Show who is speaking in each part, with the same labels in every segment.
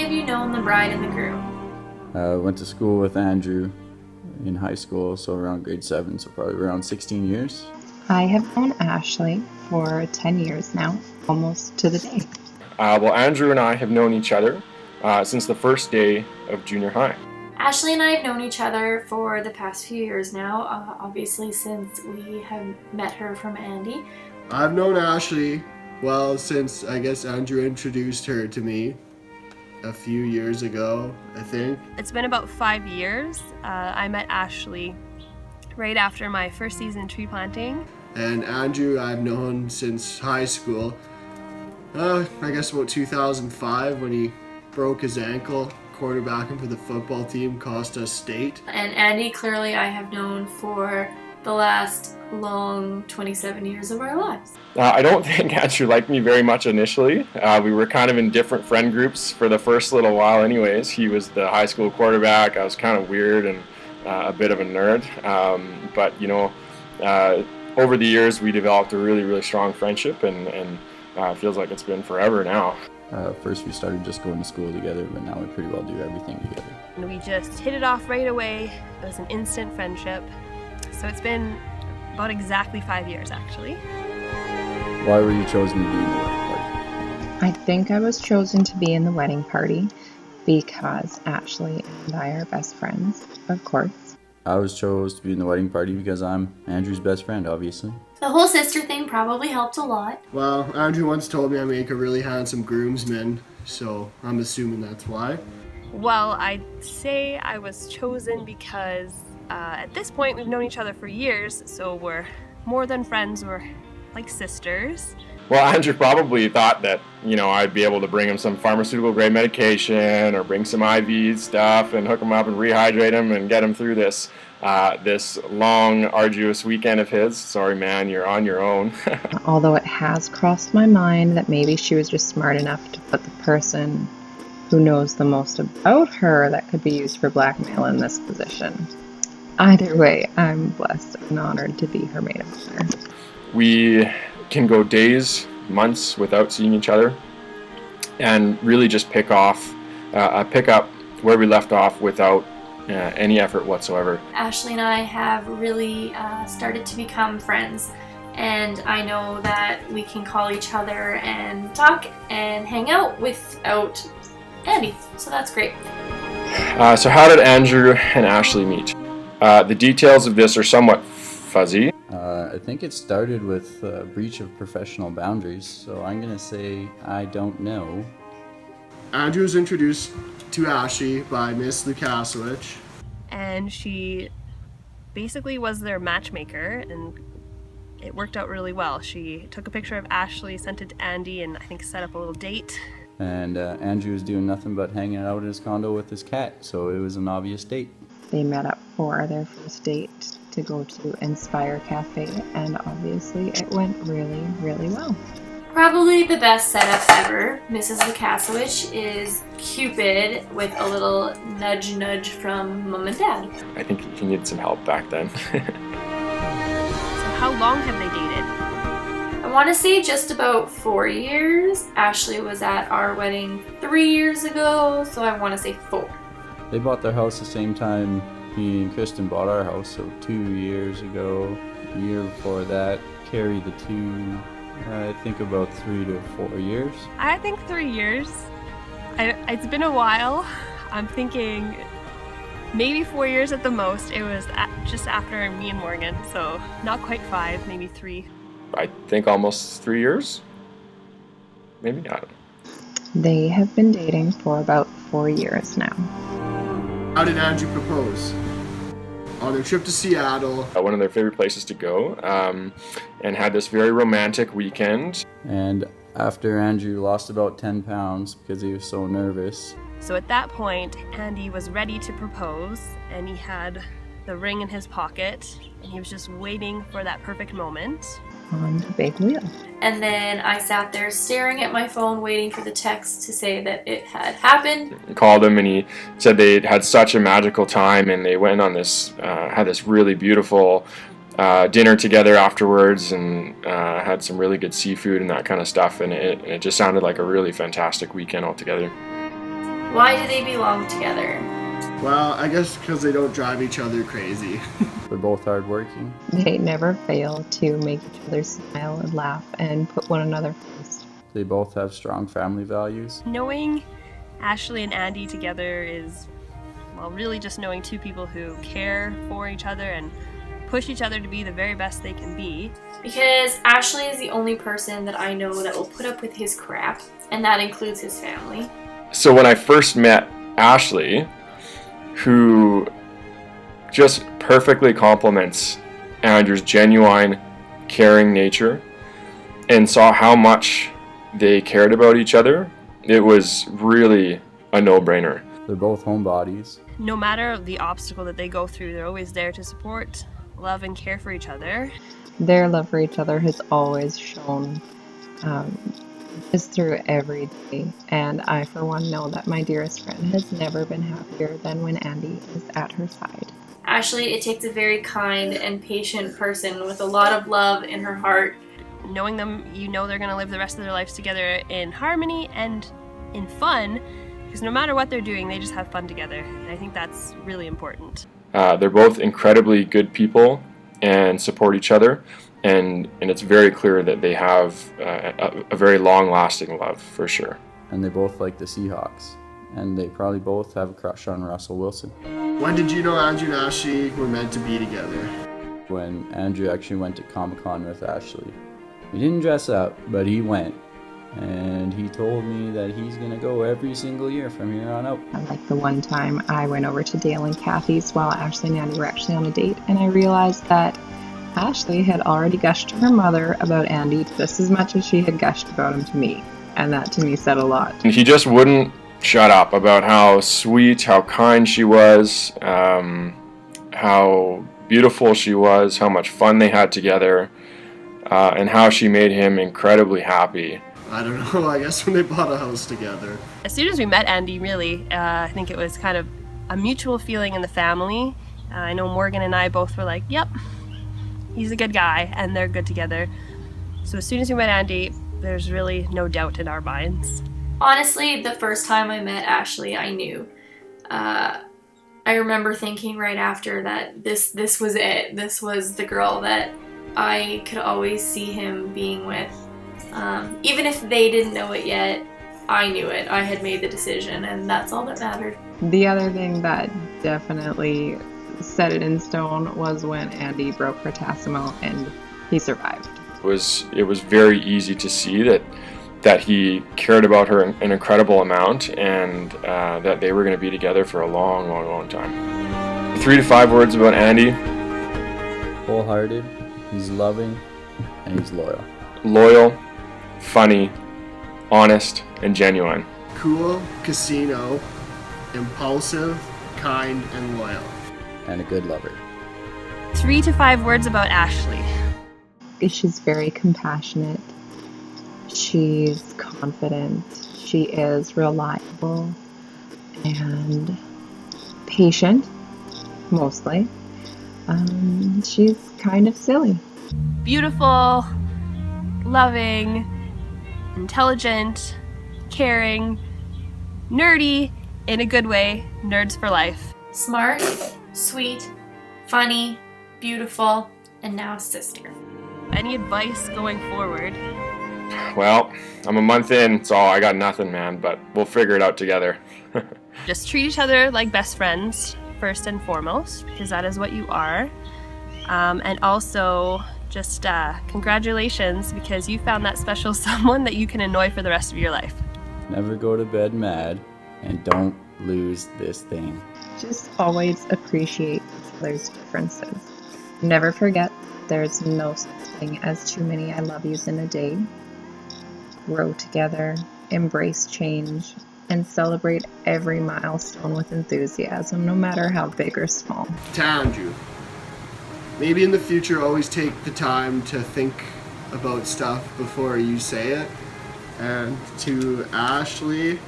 Speaker 1: have you known the bride and the groom?
Speaker 2: Went to school with Andrew in high school, so around grade 7, so probably around 16 years.
Speaker 3: I have known Ashley for 10 years now, almost to the day.
Speaker 4: Well, Andrew and I have known each other since the first day of junior high.
Speaker 1: Ashley and I have known each other for the past few years now, obviously since we have met her from Andy.
Speaker 5: I've known Ashley, well, since I guess Andrew introduced her to me a few years ago, I think.
Speaker 6: It's been about 5 years. I met Ashley right after my first season tree planting.
Speaker 5: And Andrew I've known since high school. I guess about 2005 when he broke his ankle, quarterbacking for the football team, cost us state.
Speaker 1: And Andy, clearly I have known for the last long 27 years of our lives.
Speaker 4: I don't think Andrew liked me very much initially. We were kind of in different friend groups for the first little while anyways. He was the high school quarterback. I was kind of weird and a bit of a nerd. But over the years we developed a really, really strong friendship, and it feels like it's been forever now.
Speaker 2: First we started just going to school together, but now we pretty well do everything together.
Speaker 6: And we just hit it off right away. It was an instant friendship. So it's been about exactly 5 years, actually.
Speaker 2: Why were you chosen to be in the wedding party?
Speaker 3: I think I was chosen to be in the wedding party because Ashley and I are best friends, of course.
Speaker 2: I was chosen to be in the wedding party because I'm Andrew's best friend, obviously.
Speaker 1: The whole sister thing probably helped a lot.
Speaker 5: Well, Andrew once told me I make a really handsome groomsman, so I'm assuming that's why.
Speaker 6: Well, I'd say I was chosen because at this point we've known each other for years, so we're more than friends, we're like sisters.
Speaker 4: Well, Andrew probably thought that, I'd be able to bring him some pharmaceutical grade medication or bring some IV stuff and hook him up and rehydrate him and get him through this long, arduous weekend of his. Sorry, man, you're on your own.
Speaker 3: Although it has crossed my mind that maybe she was just smart enough to put the person who knows the most about her that could be used for blackmail in this position. Either way, I'm blessed and honored to be her maid of honor.
Speaker 4: We can go days, months without seeing each other and really just pick up where we left off without any effort whatsoever.
Speaker 1: Ashley and I have really started to become friends, and I know that we can call each other and talk and hang out without Andy, so that's great.
Speaker 4: So how did Andrew and Ashley meet? The details of this are somewhat fuzzy.
Speaker 2: I think it started with a breach of professional boundaries, so I'm going to say I don't know.
Speaker 5: Andrew was introduced to Ashley by Miss Lukasiewicz.
Speaker 6: And she basically was their matchmaker, and it worked out really well. She took a picture of Ashley, sent it to Andy, and I think set up a little date.
Speaker 2: And Andrew was doing nothing but hanging out in his condo with his cat, so it was an obvious date.
Speaker 3: They met up for their first date to go to Inspire Cafe, and obviously it went really, really well.
Speaker 1: Probably the best setup ever. Mrs. Lukasiewicz is Cupid with a little nudge from Mom and Dad.
Speaker 4: I think he needed some help back then.
Speaker 6: So how long have they dated?
Speaker 1: I want to say just about 4 years. Ashley was at our wedding 3 years ago, so I want to say 4.
Speaker 2: They bought their house the same time me and Kristen bought our house, so 2 years ago. A year before that, Carrie the 2, I think about 3 to 4 years.
Speaker 6: I think 3 years. It's been a while. I'm thinking maybe 4 years at the most. It was just after me and Morgan, so not quite 5, maybe 3.
Speaker 4: I think almost 3 years. Maybe, I don't know.
Speaker 3: They have been dating for about 4 years now.
Speaker 5: How did Andrew propose? On their trip to Seattle.
Speaker 4: One of their favorite places to go, and had this very romantic weekend.
Speaker 2: And after Andrew lost about 10 pounds because he was so nervous.
Speaker 6: So at that point, Andy was ready to propose, and he had the ring in his pocket, and he was just waiting for that perfect moment.
Speaker 3: On the big wheel.
Speaker 1: And then I sat there staring at my phone waiting for the text to say that it had happened.
Speaker 4: I called him and he said they had such a magical time, and they went on this, had this really beautiful dinner together afterwards, and had some really good seafood and that kind of stuff, and it just sounded like a really fantastic weekend altogether.
Speaker 1: Why do they belong together?
Speaker 5: Well, I guess because they don't drive each other crazy.
Speaker 2: They're both hardworking.
Speaker 3: They never fail to make each other smile and laugh and put one another first.
Speaker 2: They both have strong family values.
Speaker 6: Knowing Ashley and Andy together is, well, really just knowing two people who care for each other and push each other to be the very best they can be.
Speaker 1: Because Ashley is the only person that I know that will put up with his crap, and that includes his family.
Speaker 4: So when I first met Ashley, who just perfectly complements Andrew's genuine, caring nature, and saw how much they cared about each other, it was really a no-brainer.
Speaker 2: They're both homebodies.
Speaker 6: No matter the obstacle that they go through, they're always there to support, love, and care for each other.
Speaker 3: Their love for each other has always shown just through every day. And I, for one, know that my dearest friend has never been happier than when Andy is at her side.
Speaker 1: Ashley, it takes a very kind and patient person with a lot of love in her heart.
Speaker 6: Knowing them, you know they're going to live the rest of their lives together in harmony and in fun, because no matter what they're doing, they just have fun together. And I think that's really important.
Speaker 4: They're both incredibly good people and support each other, and it's very clear that they have a very long-lasting love, for sure.
Speaker 2: And they both like the Seahawks. And they probably both have a crush on Russell Wilson.
Speaker 5: When did you know Andrew and Ashley were meant to be together?
Speaker 2: When Andrew actually went to Comic-Con with Ashley. He didn't dress up, but he went. And he told me that he's going to go every single year from here on out.
Speaker 3: Like the one time I went over to Dale and Kathy's while Ashley and Andy were actually on a date, and I realized that Ashley had already gushed to her mother about Andy just as much as she had gushed about him to me. And that to me said a lot.
Speaker 4: And he just wouldn't shut up about how sweet, how kind she was, how beautiful she was, how much fun they had together, and how she made him incredibly happy.
Speaker 5: I don't know, I guess when they bought a house together.
Speaker 6: As soon as we met Andy, really, I think it was kind of a mutual feeling in the family. I know Morgan and I both were like, yep, he's a good guy, and they're good together. So as soon as we met Andy, there's really no doubt in our minds.
Speaker 1: Honestly, the first time I met Ashley, I knew. I remember thinking right after that this was it. This was the girl that I could always see him being with. Even if they didn't know it yet, I knew it. I had made the decision, and that's all that mattered.
Speaker 3: The other thing that definitely set it in stone was when Andy broke her tassimo and he survived.
Speaker 4: It was very easy to see that he cared about her an incredible amount, and that they were going to be together for a long, long, long time. 3 to 5 words about Andy.
Speaker 2: Wholehearted, he's loving, and he's loyal.
Speaker 4: Loyal, funny, honest, and genuine.
Speaker 5: Cool, casino, impulsive, kind, and loyal.
Speaker 2: And a good lover.
Speaker 6: 3 to 5 words about Ashley.
Speaker 3: She's very compassionate. She's confident. She is reliable and patient, mostly. She's kind of silly.
Speaker 6: Beautiful, loving, intelligent, caring, nerdy, in a good way, nerds for life.
Speaker 1: Smart, sweet, funny, beautiful, and now sister.
Speaker 6: Any advice going forward?
Speaker 4: Well, I'm a month in, so I got nothing, man, but we'll figure it out together.
Speaker 6: Just treat each other like best friends, first and foremost, because that is what you are. And also, just congratulations, because you found that special someone that you can annoy for the rest of your life.
Speaker 2: Never go to bed mad, and don't lose this thing.
Speaker 3: Just always appreciate each other's differences. Never forget there's no such thing as too many I love yous in a day. Grow together, embrace change, and celebrate every milestone with enthusiasm, no matter how big or small.
Speaker 5: To Andrew, maybe in the future always take the time to think about stuff before you say it. And to Ashley,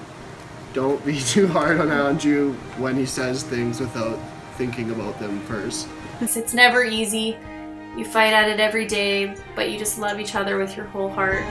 Speaker 5: don't be too hard on Andrew when he says things without thinking about them first.
Speaker 1: It's never easy. You fight at it every day, but you just love each other with your whole heart.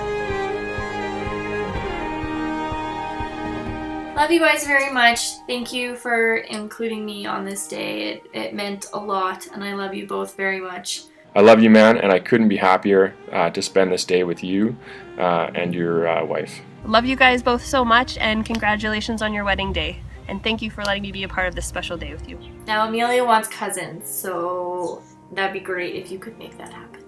Speaker 1: Love you guys very much. Thank you for including me on this day. It meant a lot, and I love you both very much.
Speaker 4: I love you, man, and I couldn't be happier to spend this day with you and your wife.
Speaker 6: Love you guys both so much, and congratulations on your wedding day. And thank you for letting me be a part of this special day with you.
Speaker 1: Now Amelia wants cousins, so that'd be great if you could make that happen.